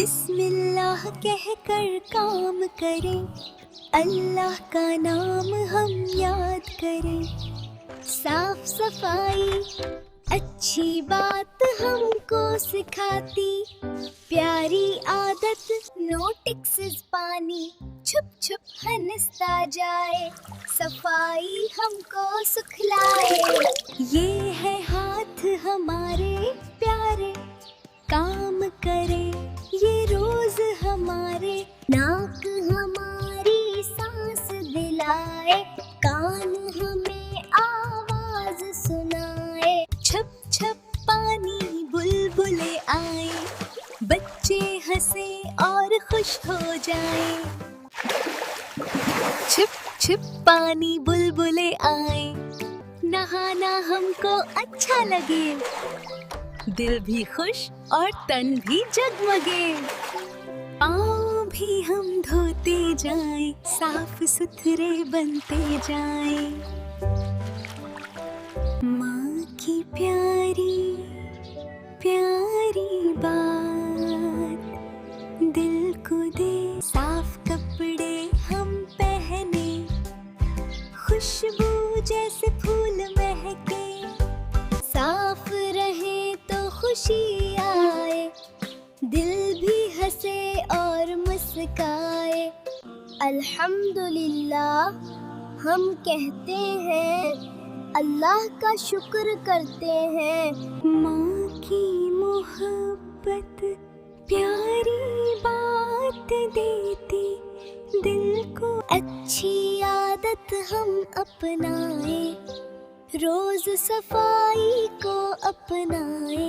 बिस्मिल्लाह कहकर काम करें, अल्लाह का नाम हम याद करें। साफ सफाई अच्छी बात हमको सिखाती, प्यारी आदत नो टिक्स पानी, छुप छुप हंसता जाए, सफाई हमको सुखलाए। ये है हाथ हमारे प्यारे, काम करे ये रोज हमारे, नाक हमारी सांस दिलाए, कान हमें आवाज सुनाए। छप छप पानी बुलबुले आए, बच्चे हंसे और खुश हो जाए। छिप छिप पानी बुलबुले आए, नहाना हमको अच्छा लगे, दिल भी खुश और तन भी जगमगे। पाँव भी हम धोते जाएं, साफ सुथरे बनते जाएं। माँ की प्यारी प्यारी बात दिल को दे, साफ कपड़े हम पहने, खुशबू जैसे फूल महके, साफ रहे तो खुशी आए, दिल भी हंसे और मुस्काए। अल्हम्दुलिल्लाह हम कहते हैं, अल्लाह का शुक्र करते हैं। माँ की मोहब्बत प्यारी बात देती दिल को, अच्छी आदत हम अपनाए, रोज सफाई को अपनाए।